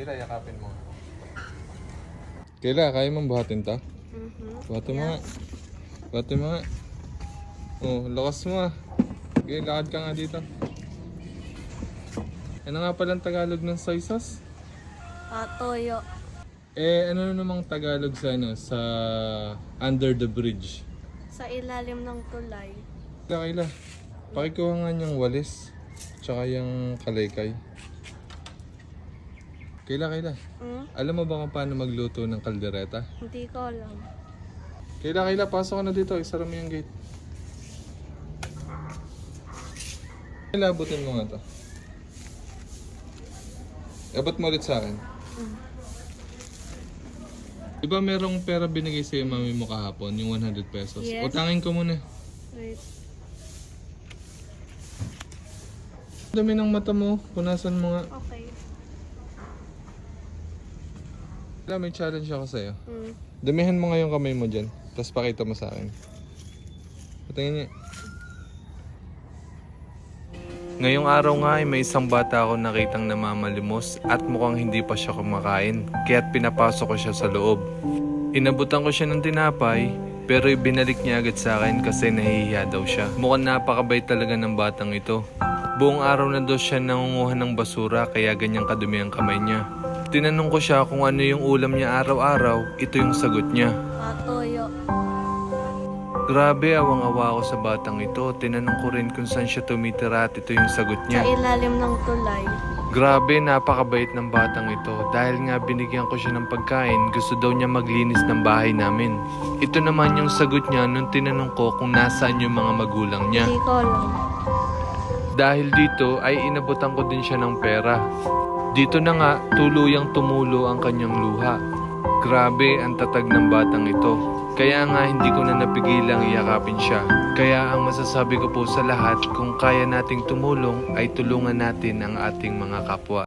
Kayla, yakapin mo. Kayla, kaya mong buhatin to? Buhatin mo nga. Buhatin mo nga. Oh, lakas mo ah. Okay, lakad ka nga dito. Ano nga palang Tagalog ng soy sauce? Toyo. Ano namang Tagalog sa sa under the bridge? Sa ilalim ng tulay. Kayla, pakikuha nga niyang walis. Tsaka yung kalaykay. Kayla. Alam mo ba kung paano magluto ng kaldereta? Hindi ko alam. Kayla, pasok ka na dito. Isara mo yung gate. Kayla, abutin mo nga to. Abot mo ulit sa akin. Diba merong pera binigay sa'yo mami mo kahapon, yung 100 pesos? Yes. Utangin ko muna. Wait. Dami ng mata mo. Punasan mo nga. Okay. Kayla, may challenge ako sa'yo. Damihan mo nga yung kamay mo dyan. Tapos pakita mo sa akin. Patingin niya. Ngayong araw nga ay may isang bata ako nakitang namamalimos at mukhang hindi pa siya kumakain. Kaya't pinapasok ko siya sa loob. Inabutan ko siya ng tinapay pero ibinalik niya agad sa akin kasi nahihiya daw siya. Mukhang napakabait talaga ng batang ito. Buong araw na daw siya nangunguha ng basura kaya ganyang kadumi ang kamay niya. Tinanong ko siya kung ano yung ulam niya araw-araw, ito yung sagot niya. Toyo. Grabe, awang-awa ako sa batang ito. Tinanong ko rin kung saan siya tumitira at ito yung sagot Sa niya. ilalim ng tulay. Grabe, napakabait ng batang ito. Dahil nga binigyan ko siya ng pagkain, gusto daw niya maglinis ng bahay namin. Ito naman yung sagot niya nung tinanong ko kung nasaan yung mga magulang niya. Hindi ko alam. Dahil dito ay inabutan ko din siya ng pera. Dito na nga, tuluyang tumulo ang kanyang luha. Grabe, ang tatag ng batang ito. Kaya nga hindi ko na napigilang iyakapin siya. Kaya ang masasabi ko po sa lahat, kung kaya nating tumulong ay tulungan natin ang ating mga kapwa.